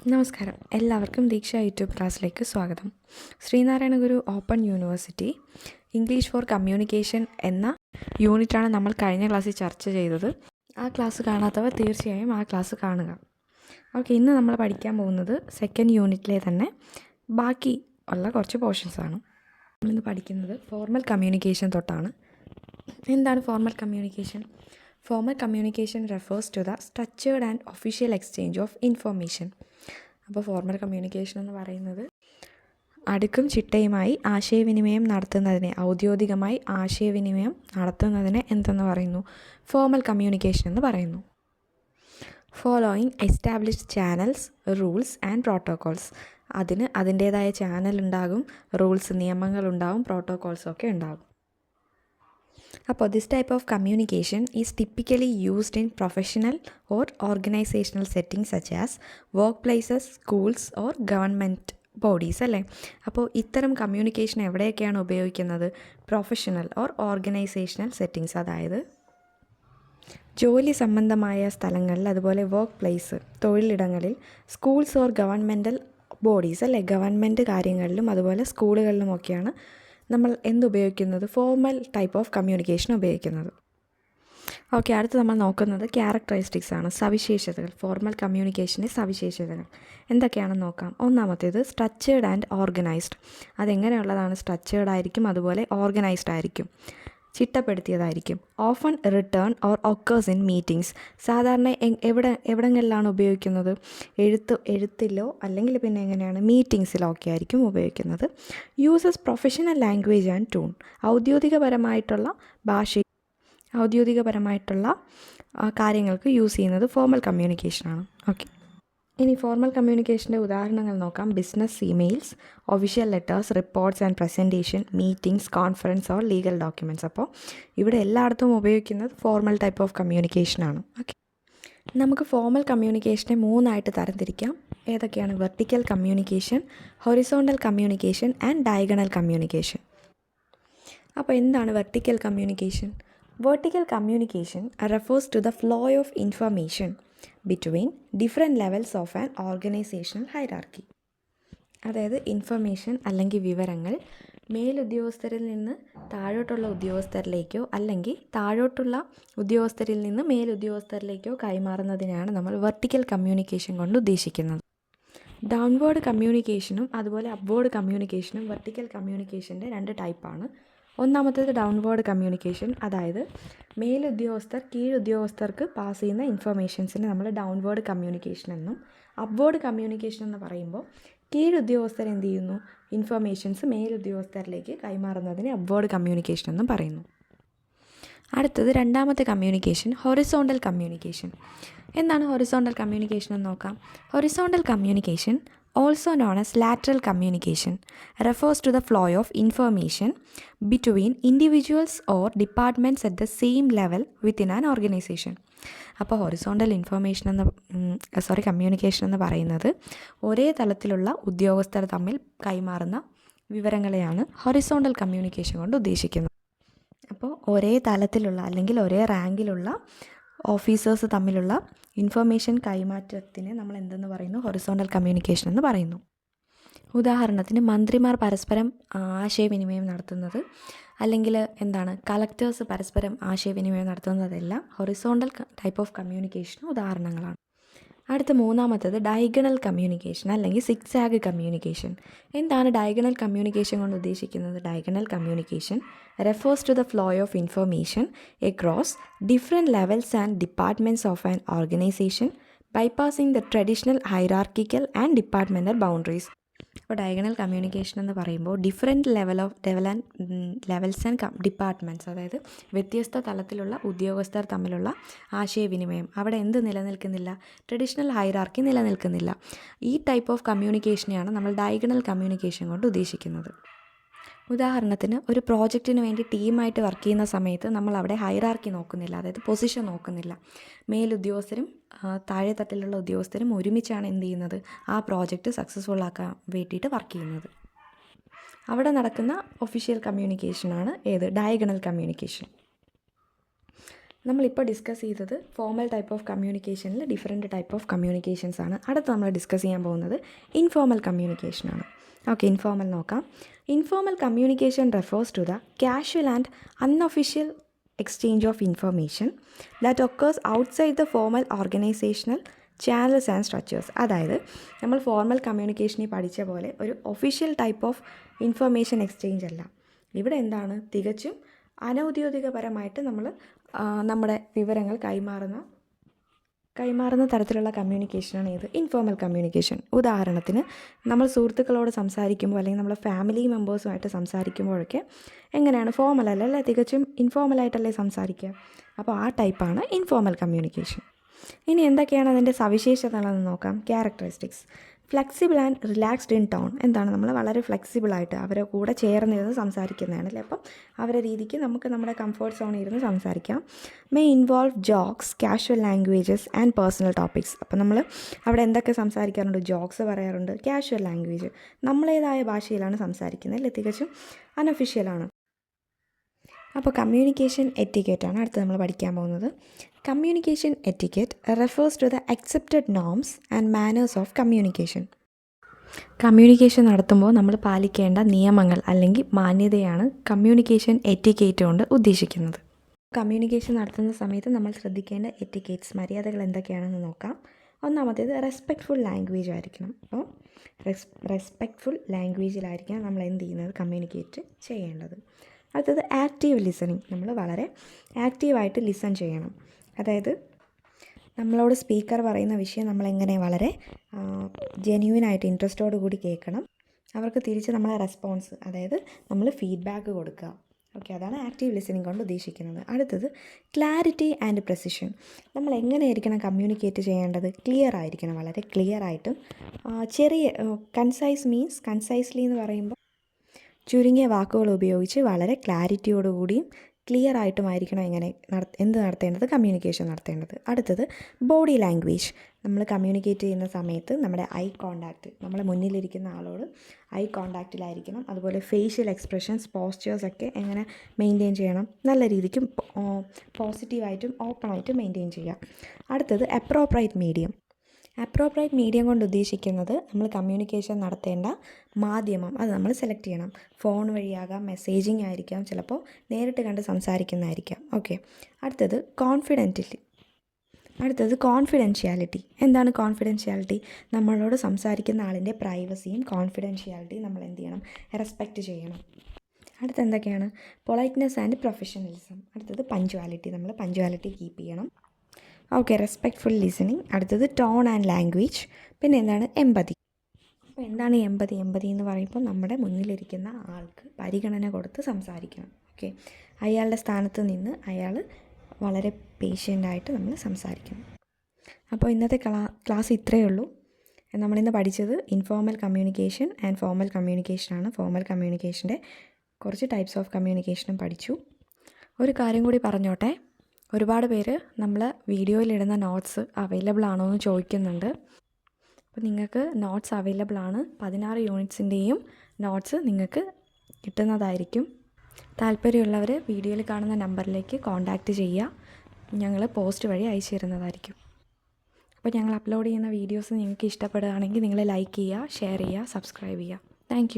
നമസ്കാരം. എല്ലാവർക്കും ദീക്ഷ യൂട്യൂബ് ക്ലാസ്സിലേക്ക് സ്വാഗതം. Sreenarayana Guru open university English for communication എന്ന യൂണിറ്റാണ് നമ്മൾ കഴിഞ്ഞ ക്ലാസ്സിൽ ചർച്ച ചെയ്തത്. ആ ക്ലാസ് കാണാത്തവർ തീർച്ചയായും ആ ക്ലാസ് കാണുക. ഓക്കെ, ഇന്ന് നമ്മൾ പഠിക്കാൻ പോകുന്നത് സെക്കൻഡ് യൂണിറ്റിലെ തന്നെ ബാക്കി ഉള്ള കുറച്ച് പോർഷൻസാണ്. നമ്മളിന്ന് പഠിക്കുന്നത് ഫോർമൽ കമ്മ്യൂണിക്കേഷൻ തൊട്ടാണ്. എന്താണ് formal communication? Formal communication refers to the structured and official exchange of information. അപ്പോൾ ഫോർമൽ കമ്മ്യൂണിക്കേഷൻ എന്ന് പറയുന്നത് അടുക്കും ചിട്ടയുമായി ആശയവിനിമയം നടത്തുന്നതിനെ, ഔദ്യോഗികമായി ആശയവിനിമയം നടത്തുന്നതിനെ എന്തെന്ന് പറയുന്നു? ഫോർമൽ കമ്മ്യൂണിക്കേഷൻ എന്ന് പറയുന്നു. Following established channels, rules and protocols. അതിന് അതിൻ്റേതായ ചാനൽ ഉണ്ടാകും, റൂൾസ് നിയമങ്ങളുണ്ടാകും, പ്രോട്ടോകോൾസൊക്കെ ഉണ്ടാകും. അപ്പോൾ this type of communication is typically used in professional or organisational settings such as work places, schools or government bodies അല്ലേ. അപ്പോൾ ഇത്തരം കമ്മ്യൂണിക്കേഷൻ എവിടെയൊക്കെയാണ് ഉപയോഗിക്കുന്നത്? പ്രൊഫഷണൽ ഓർ ഓർഗനൈസേഷണൽ സെറ്റിംഗ്സ്, അതായത് ജോലി സംബന്ധമായ സ്ഥലങ്ങളിൽ, അതുപോലെ വർക്ക് പ്ലേസ് തൊഴിലിടങ്ങളിൽ, സ്കൂൾസ് ഓർ ഗവൺമെൻറ്റൽ ബോഡീസ് അല്ലേ, ഗവൺമെൻറ് കാര്യങ്ങളിലും അതുപോലെ സ്കൂളുകളിലുമൊക്കെയാണ് നമ്മൾ എന്തുപയോഗിക്കുന്നത്? ഫോർമൽ ടൈപ്പ് ഓഫ് കമ്മ്യൂണിക്കേഷൻ ഉപയോഗിക്കുന്നത്. ഓക്കെ, അടുത്ത് നമ്മൾ നോക്കുന്നത് ക്യാരക്ടറിസ്റ്റിക്സ് ആണ്, സവിശേഷതകൾ. ഫോർമൽ കമ്മ്യൂണിക്കേഷൻ്റെ സവിശേഷതകൾ എന്തൊക്കെയാണെന്ന് നോക്കാം. ഒന്നാമത്തേത് സ്ട്രക്ചേർഡ് ആൻഡ് ഓർഗനൈസ്ഡ്. അതെങ്ങനെയുള്ളതാണ്? സ്ട്രക്ചേർഡ് ആയിരിക്കും, അതുപോലെ ഓർഗനൈസ്ഡ് ആയിരിക്കും, ചിട്ടപ്പെടുത്തിയതായിരിക്കും. Often written or occurs in meetings. സാധാരണ എവിടങ്ങളിലാണ് ഉപയോഗിക്കുന്നത്? എഴുത്തിലോ അല്ലെങ്കിൽ പിന്നെ എങ്ങനെയാണ്? മീറ്റിംഗ്സിലോ ഒക്കെ ആയിരിക്കും ഉപയോഗിക്കുന്നത്. Uses professional language and tone. ഔദ്യോഗികപരമായിട്ടുള്ള കാര്യങ്ങൾക്ക് യൂസ് ചെയ്യുന്നത് ഫോർമൽ കമ്മ്യൂണിക്കേഷനാണ്. ഓക്കെ, ഇനി ഫോർമൽ കമ്മ്യൂണിക്കേഷൻ്റെ ഉദാഹരണങ്ങൾ നോക്കാം. Business emails, official letters, reports and presentation, meetings, conference or legal documents. അപ്പോൾ ഇവിടെ എല്ലായിടത്തും ഉപയോഗിക്കുന്നത് ഫോർമൽ ടൈപ്പ് ഓഫ് കമ്മ്യൂണിക്കേഷനാണ്. ഓക്കെ, നമുക്ക് ഫോർമൽ കമ്മ്യൂണിക്കേഷനെ മൂന്നായിട്ട് തരംതിരിക്കാം. ഏതൊക്കെയാണ്? Vertical communication, horizontal communication and diagonal communication. അപ്പോൾ എന്താണ് vertical communication? Vertical communication refers to the flow of information between different levels of an organisational hierarchy. അതായത് ഇൻഫർമേഷൻ അല്ലെങ്കിൽ വിവരങ്ങൾ മേലുദ്യോഗസ്ഥരിൽ നിന്ന് താഴോട്ടുള്ള ഉദ്യോഗസ്ഥരിലേക്കോ അല്ലെങ്കിൽ താഴോട്ടുള്ള ഉദ്യോഗസ്ഥരിൽ നിന്ന് മേലുദ്യോഗസ്ഥരിലേക്കോ കൈമാറുന്നതിനാണ് നമ്മൾ വെർട്ടിക്കൽ കമ്മ്യൂണിക്കേഷൻ കൊണ്ട് ഉദ്ദേശിക്കുന്നത്. ഡൗൺവേർഡ് കമ്മ്യൂണിക്കേഷനും അതുപോലെ അപ്വേർഡ് കമ്മ്യൂണിക്കേഷനും വെർട്ടിക്കൽ കമ്മ്യൂണിക്കേഷൻ്റെ രണ്ട് ടൈപ്പാണ്. ഒന്നാമത്തേത് ഡൗൺവേർഡ് കമ്മ്യൂണിക്കേഷൻ, അതായത് മേലുദ്യോഗസ്ഥർ കീഴുദ്യോഗസ്ഥർക്ക് പാസ് ചെയ്യുന്ന ഇൻഫർമേഷൻസിനെ നമ്മൾ ഡൗൺവേർഡ് കമ്മ്യൂണിക്കേഷൻ എന്നും, അപ്വേർഡ് കമ്മ്യൂണിക്കേഷൻ എന്ന് പറയുമ്പോൾ കീഴുദ്യോഗസ്ഥർ എന്ത് ചെയ്യുന്നു? ഇൻഫർമേഷൻസ് മേലുദ്യോഗസ്ഥരിലേക്ക് കൈമാറുന്നതിനെ അപ്വേർഡ് കമ്മ്യൂണിക്കേഷൻ എന്നും പറയുന്നു. അടുത്തത് രണ്ടാമത്തെ കമ്മ്യൂണിക്കേഷൻ ഹൊറിസോണ്ടൽ കമ്മ്യൂണിക്കേഷൻ. എന്താണ് ഹൊറിസോണ്ടൽ കമ്മ്യൂണിക്കേഷൻ എന്ന് നോക്കാം. Horizontal communication, also known as lateral communication, refers to the flow of information between individuals or departments at the same level within an organization. അപ്പോൾ horizontal communication എന്ന് പറയുന്നത് ഒരേ തലത്തിലുള്ള ഉദ്യോഗസ്ഥർ തമ്മിൽ കൈമാറുന്ന വിവരങ്ങളെയാണ് ഹൊറിസോണ്ടൽ കമ്മ്യൂണിക്കേഷൻ കൊണ്ട് ഉദ്ദേശിക്കുന്നത്. അപ്പോൾ ഒരേ തലത്തിലുള്ള അല്ലെങ്കിൽ ഒരേ റാങ്കിലുള്ള ഓഫീസേഴ്സ് തമ്മിലുള്ള ഇൻഫർമേഷൻ കൈമാറ്റത്തിന് നമ്മൾ എന്തെന്ന് പറയുന്നു? ഹൊറിസോണ്ടൽ കമ്മ്യൂണിക്കേഷൻ എന്ന് പറയുന്നു. ഉദാഹരണത്തിന് മന്ത്രിമാർ പരസ്പരം ആശയവിനിമയം നടത്തുന്നത്, അല്ലെങ്കിൽ എന്താണ് കളക്ടേഴ്സ് പരസ്പരം ആശയവിനിമയം നടത്തുന്നതെല്ലാം ഹൊറിസോണ്ടൽ ടൈപ്പ് ഓഫ് കമ്മ്യൂണിക്കേഷന് ഉദാഹരണങ്ങളാണ്. അടുത്ത മൂന്നാമത്തേത് ഡയഗണൽ കമ്മ്യൂണിക്കേഷൻ അല്ലെങ്കിൽ സിക്സാഗ് കമ്മ്യൂണിക്കേഷൻ. എന്താണ് ഡയഗണൽ കമ്മ്യൂണിക്കേഷൻ കൊണ്ട് ഉദ്ദേശിക്കുന്നത്? Diagonal communication refers to the flow of information across different levels and departments of an organization bypassing the traditional hierarchical and departmental boundaries. അപ്പോൾ diagonal communication എന്ന് പറയുമ്പോൾ different levels and departments, അതായത് വ്യത്യസ്ത തലത്തിലുള്ള ഉദ്യോഗസ്ഥർ തമ്മിലുള്ള ആശയവിനിമയം, അവിടെ എന്ത് നിലനിൽക്കുന്നില്ല? ട്രഡീഷണൽ ഹൈറാർക്കി നിലനിൽക്കുന്നില്ല. ഈ ടൈപ്പ് ഓഫ് കമ്മ്യൂണിക്കേഷനെയാണ് നമ്മൾ ഡയഗണൽ കമ്മ്യൂണിക്കേഷൻ കൊണ്ട് ഉദ്ദേശിക്കുന്നത്. ഉദാഹരണത്തിന് ഒരു പ്രോജക്റ്റിന് വേണ്ടി ടീമായിട്ട് വർക്ക് ചെയ്യുന്ന സമയത്ത് നമ്മൾ അവിടെ ഹൈറാർക്കി നോക്കുന്നില്ല, അതായത് പൊസിഷൻ നോക്കുന്നില്ല. മേലുദ്യോഗസ്ഥരും താഴെ തട്ടിലുള്ള ഉദ്യോഗസ്ഥരും ഒരുമിച്ചാണ് എന്ത് ചെയ്യുന്നത്? ആ പ്രോജക്റ്റ് സക്സസ്ഫുൾ ആക്കാൻ വേണ്ടിയിട്ട് വർക്ക് ചെയ്യുന്നത്. അവിടെ നടക്കുന്ന ഒഫീഷ്യൽ കമ്മ്യൂണിക്കേഷനാണ് ഏത്? Diagonal communication. നമ്മളിപ്പോൾ ഡിസ്കസ് ചെയ്തത് ഫോർമൽ ടൈപ്പ് ഓഫ് കമ്മ്യൂണിക്കേഷനിൽ ഡിഫറെൻറ്റ് ടൈപ്പ് ഓഫ് കമ്മ്യൂണിക്കേഷൻസ് ആണ്. അടുത്ത് നമ്മൾ ഡിസ്കസ് ചെയ്യാൻ പോകുന്നത് ഇൻഫോർമൽ കമ്മ്യൂണിക്കേഷനാണ്. ഓക്കെ, ഇൻഫോർമൽ നോക്കാം. Informal communication refers to the casual and unofficial exchange of information that occurs outside the formal organisational channels and structures. അതായത് നമ്മൾ ഫോർമൽ കമ്മ്യൂണിക്കേഷനിൽ പഠിച്ച പോലെ ഒരു official type of information exchange അല്ല. ഇവിടെ എന്താണ്, തികച്ചും അനൗദ്യോഗികപരമായിട്ട് നമ്മൾ നമ്മുടെ വിവരങ്ങൾ കൈമാറുന്ന തരത്തിലുള്ള കമ്മ്യൂണിക്കേഷനാണ് ഇത് ഇൻഫോർമൽ കമ്മ്യൂണിക്കേഷൻ. ഉദാഹരണത്തിന് നമ്മൾ സുഹൃത്തുക്കളോട് സംസാരിക്കുമ്പോൾ അല്ലെങ്കിൽ നമ്മൾ ഫാമിലി മെമ്പേഴ്സുമായിട്ട് സംസാരിക്കുമ്പോഴൊക്കെ എങ്ങനെയാണ്, ഫോർമൽ അല്ല, തികച്ചും ഇൻഫോർമലായിട്ടല്ലേ സംസാരിക്കുക. അപ്പോൾ ആ ടൈപ്പാണ് ഇൻഫോർമൽ കമ്മ്യൂണിക്കേഷൻ. ഇനി എന്തൊക്കെയാണ് അതിൻ്റെ സവിശേഷതകളെന്ന് നോക്കാം. Characteristics: flexible and relaxed in tone. എന്താണ്, നമ്മൾ വളരെ ഫ്ലെക്സിബിളായിട്ട് അവരെ കൂടെ ചേർന്നിരുന്ന് സംസാരിക്കുന്നതാണ് അല്ലേ. അപ്പം അവരുടെ രീതിക്ക് നമുക്ക് നമ്മുടെ കംഫർട്ട് സോണിൽ ഇരുന്ന് സംസാരിക്കാം. May involve jokes, casual languages and personal topics. അപ്പം നമ്മൾ അവിടെ എന്തൊക്കെ സംസാരിക്കാറുണ്ട്, ജോക്സ് പറയാറുണ്ട്, കാഷ്വൽ ലാംഗ്വേജ് നമ്മളേതായ ഭാഷയിലാണ് സംസാരിക്കുന്നത് അല്ലേ, തികച്ചും അൺഒഫീഷ്യലാണ്. അപ്പോൾ കമ്മ്യൂണിക്കേഷൻ എറ്റിക്കറ്റാണ് അടുത്ത് നമ്മൾ പഠിക്കാൻ പോകുന്നത്. Communication etiquette refers to the accepted norms and manners of communication. Communication നടത്തുമ്പോൾ നമ്മൾ പാലിക്കേണ്ട നിയമങ്ങൾ അല്ലെങ്കിൽ മാന്യതയാണ് കമ്മ്യൂണിക്കേഷൻ എറ്റിക്കേറ്റ് കൊണ്ട് ഉദ്ദേശിക്കുന്നത്. കമ്മ്യൂണിക്കേഷൻ നടത്തുന്ന സമയത്ത് നമ്മൾ ശ്രദ്ധിക്കേണ്ട എറ്റിക്കേറ്റ്സ്, മര്യാദകൾ എന്തൊക്കെയാണെന്ന് നോക്കാം. ഒന്നാമത്തേത് റെസ്പെക്റ്റ്ഫുൾ ലാംഗ്വേജ് ആയിരിക്കണം. അപ്പോൾ റെസ്പെക്റ്റ്ഫുൾ ലാംഗ്വേജിലായിരിക്കണം നമ്മൾ എന്ത് ചെയ്യുന്നത്, കമ്മ്യൂണിക്കേറ്റ് ചെയ്യേണ്ടത്. അടുത്തത് ആക്റ്റീവ് ലിസണിങ്. നമ്മൾ വളരെ ആക്റ്റീവായിട്ട് ലിസൺ ചെയ്യണം. അതായത് നമ്മളോട് സ്പീക്കർ പറയുന്ന വിഷയം നമ്മളെങ്ങനെ വളരെ ജെന്യുവനായിട്ട് ഇൻട്രസ്റ്റോട് കൂടി കേൾക്കണം. അവർക്ക് തിരിച്ച് നമ്മളെ റെസ്പോൺസ്, അതായത് നമ്മൾ ഫീഡ്ബാക്ക് കൊടുക്കുക. ഓക്കെ, അതാണ് ആക്റ്റീവ് ലിസണിങ് കൊണ്ട് ഉദ്ദേശിക്കുന്നത്. അടുത്തത് ക്ലാരിറ്റി ആൻഡ് പ്രെസിഷൻ. നമ്മൾ എങ്ങനെയായിരിക്കണം കമ്മ്യൂണിക്കേറ്റ് ചെയ്യേണ്ടത്, ക്ലിയർ ആയിരിക്കണം, വളരെ ക്ലിയർ ആയിട്ടും കൺസൈസ്ലി എന്ന് പറയുമ്പോൾ ചുരുങ്ങിയ വാക്കുകൾ ഉപയോഗിച്ച് വളരെ ക്ലാരിറ്റിയോടുകൂടിയും ക്ലിയർ ആയിട്ടുമായിരിക്കണം എന്ത് നടത്തേണ്ടത്, കമ്മ്യൂണിക്കേഷൻ നടത്തേണ്ടത്. അടുത്തത് ബോഡി ലാംഗ്വേജ്. നമ്മൾ കമ്മ്യൂണിക്കേറ്റ് ചെയ്യുന്ന സമയത്ത് നമ്മുടെ ഐ കോണ്ടാക്റ്റ്, നമ്മളെ മുന്നിലിരിക്കുന്ന ആളോട് ഐ കോണ്ടാക്റ്റിലായിരിക്കണം. അതുപോലെ ഫേഷ്യൽ എക്സ്പ്രഷൻസ്, പോസ്ചേഴ്സൊക്കെ എങ്ങനെ മെയിൻറ്റെയിൻ ചെയ്യണം, നല്ല രീതിക്കും പോസിറ്റീവായിട്ടും ഓപ്പണായിട്ടും മെയിൻറ്റെയിൻ ചെയ്യാം. അടുത്തത് അപ്രോപ്രൈറ്റ് മീഡിയം. അപ്രോപ്രൈറ്റ് മീഡിയം കൊണ്ട് ഉദ്ദേശിക്കുന്നത് നമ്മൾ കമ്മ്യൂണിക്കേഷൻ നടത്തേണ്ട മാധ്യമം അത് നമ്മൾ സെലക്ട് ചെയ്യണം. ഫോൺ വഴിയാകാം, മെസ്സേജിങ് ആയിരിക്കാം, ചിലപ്പോൾ നേരിട്ട് കണ്ട് സംസാരിക്കുന്നതായിരിക്കാം. ഓക്കെ, അടുത്തത് കോൺഫിഡൻഷ്യാലിറ്റി. എന്താണ് കോൺഫിഡൻഷ്യാലിറ്റി? നമ്മളോട് സംസാരിക്കുന്ന ആളിൻ്റെ പ്രൈവസിയും കോൺഫിഡൻഷ്യാലിറ്റിയും നമ്മൾ എന്ത് ചെയ്യണം, റെസ്പെക്റ്റ് ചെയ്യണം. അടുത്ത എന്തൊക്കെയാണ്, പൊളൈറ്റ്നെസ് ആൻഡ് പ്രൊഫഷണലിസം. അടുത്തത് പഞ്ച്വാലിറ്റി, നമ്മൾ പഞ്ച്വാലിറ്റി കീപ്പ് ചെയ്യണം. Okay, respectful listening. അടുത്തത് ടോൺ ആൻഡ് ലാംഗ്വേജ്. പിന്നെ എന്താണ്, എമ്പതി. അപ്പോൾ എന്താണ് എമ്പതി എന്ന് പറയുമ്പോൾ നമ്മുടെ മുന്നിലിരിക്കുന്ന ആൾക്ക് പരിഗണന കൊടുത്ത് സംസാരിക്കണം. ഓക്കെ, അയാളുടെ സ്ഥാനത്ത് നിന്ന് അയാൾ വളരെ പേഷ്യൻ്റായിട്ട് നമ്മൾ സംസാരിക്കണം. അപ്പോൾ ഇന്നത്തെ ക്ലാസ് ഇത്രയേ ഉള്ളൂ. നമ്മളിന്ന് പഠിച്ചത് ഇൻഫോർമൽ കമ്മ്യൂണിക്കേഷൻ ആൻഡ് ഫോർമൽ കമ്മ്യൂണിക്കേഷനാണ്. ഫോർമൽ കമ്മ്യൂണിക്കേഷൻ്റെ കുറച്ച് ടൈപ്സ് ഓഫ് കമ്മ്യൂണിക്കേഷനും പഠിച്ചു. ഒരു കാര്യം കൂടി പറഞ്ഞോട്ടെ, ഒരുപാട് പേര് നമ്മൾ വീഡിയോയിലിടുന്ന നോട്ട്സ് അവൈലബിൾ ആണോ എന്ന് ചോദിക്കുന്നുണ്ട്. അപ്പോൾ നിങ്ങൾക്ക് നോട്ട്സ് അവൈലബിൾ ആണ്. 16 യൂണിറ്റ്സിൻ്റെയും നോട്ട്സ് നിങ്ങൾക്ക് കിട്ടുന്നതായിരിക്കും. താല്പര്യമുള്ളവർ വീഡിയോയിൽ കാണുന്ന നമ്പറിലേക്ക് കോൺടാക്റ്റ് ചെയ്യുക. ഞങ്ങൾ പോസ്റ്റ് വഴി അയച്ചു തരുന്നതായിരിക്കും. അപ്പോൾ ഞങ്ങൾ അപ്ലോഡ് ചെയ്യുന്ന വീഡിയോസ് നിങ്ങൾക്ക് ഇഷ്ടപ്പെടുകയാണെങ്കിൽ നിങ്ങൾ ലൈക്ക് ചെയ്യുക, ഷെയർ ചെയ്യുക, സബ്സ്ക്രൈബ് ചെയ്യുക. താങ്ക്